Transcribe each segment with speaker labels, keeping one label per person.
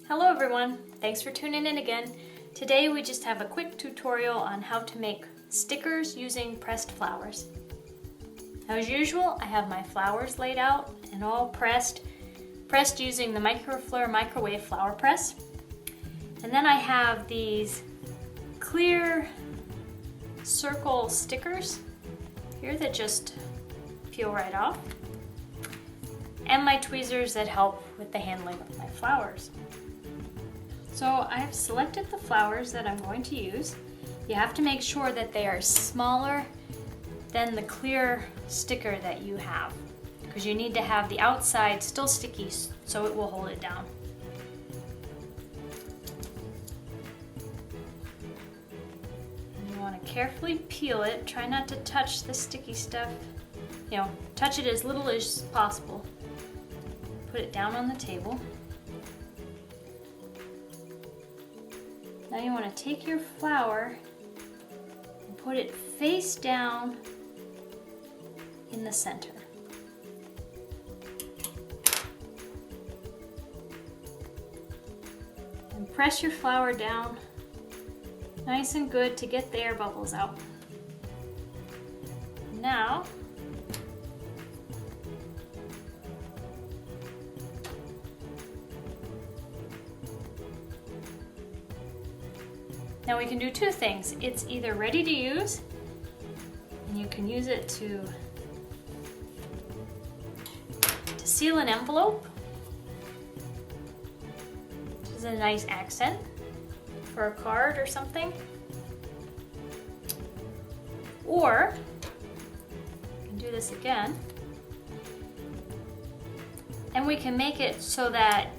Speaker 1: Hello everyone, thanks for tuning in again. Today we just have a quick tutorial on how to make stickers using pressed flowers. As usual, I have my flowers laid out and all pressed using the Microfleur microwave flower press. And then I have these clear circle stickers here that just peel right off, and my tweezers that help with the handling of my flowers. So I've selected the flowers that I'm going to use. You have to make sure that they are smaller than the clear sticker that you have, because you need to have the outside still sticky so it will hold it down. You want to carefully peel it. Try not to touch the sticky stuff. Touch it as little as possible. Put it down on the table. Now you want to take your flower and put it face down in the center. And press your flower down nice and good to get the air bubbles out. Now, we can do two things. It's either ready to use, and you can use it to seal an envelope. This is a nice accent for a card or something. Or, you can do this again, and we can make it so that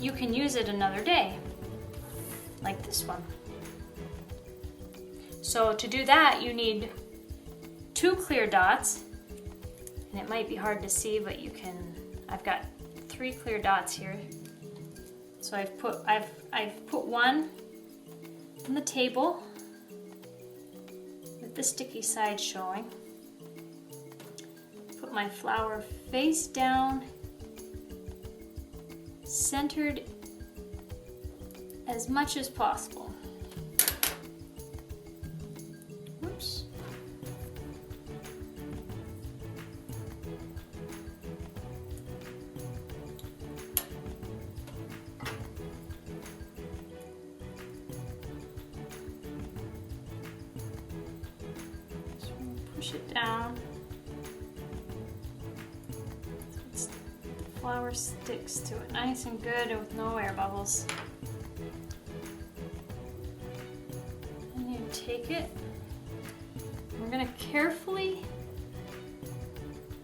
Speaker 1: you can use it another day, like this one. So to do that, you need 2 clear dots, and it might be hard to see, but you can. I've got 3 clear dots here. So I've put one on the table with the sticky side showing. Put my flower face down, centered as much as possible. Oops. Just push it down so the flower sticks to it nice and good with no air bubbles. And you take it. We're going to carefully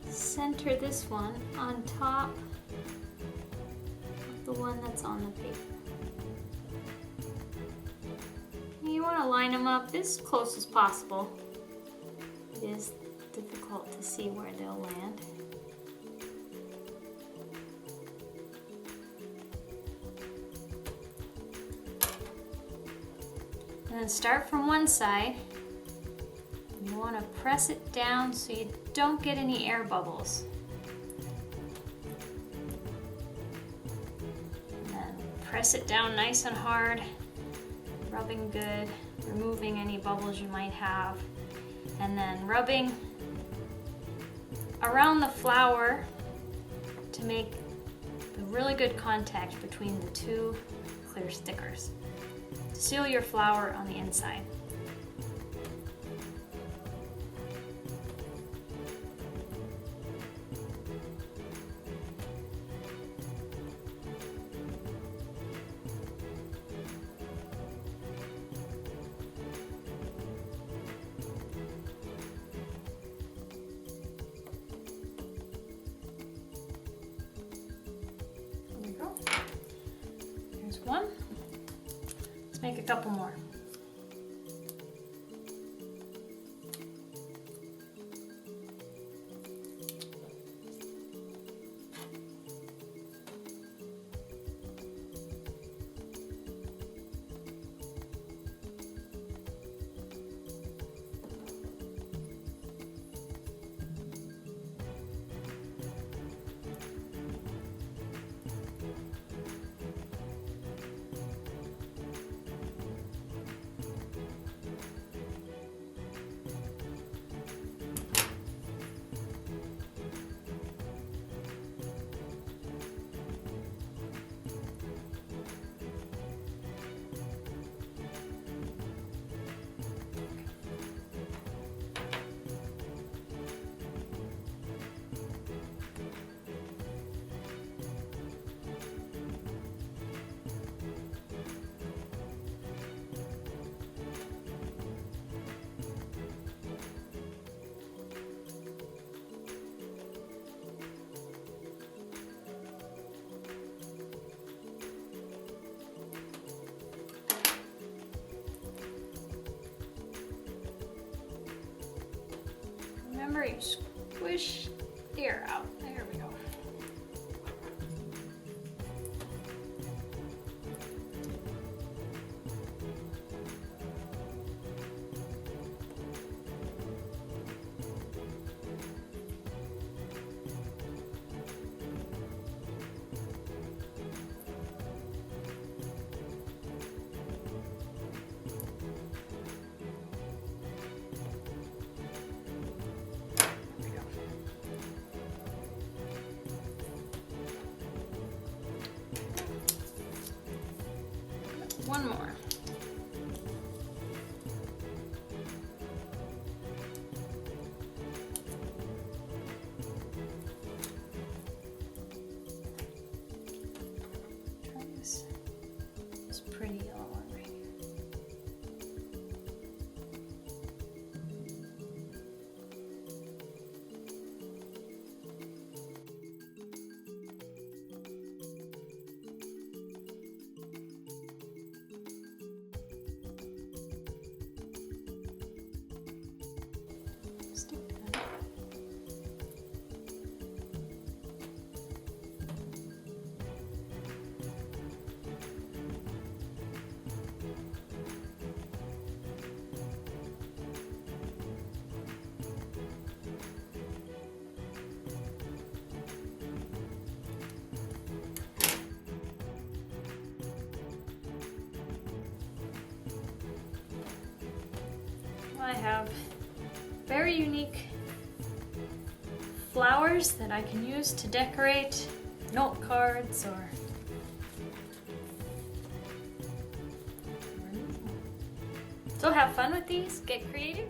Speaker 1: center this one on top of the one that's on the paper. And you want to line them up as close as possible. It is difficult to see where they'll land. And then start from one side. You want to press it down so you don't get any air bubbles. And then press it down nice and hard, rubbing good, removing any bubbles you might have, and then rubbing around the flower to make the really good contact between the 2 clear stickers. Seal your flower on the inside. Here's one. Let's make a couple more. Remember, you squish the air out. There we go. One more. Try this pretty yellow one right here. Stick that. I have very unique flowers that I can use to decorate note cards or so have fun with these, get creative.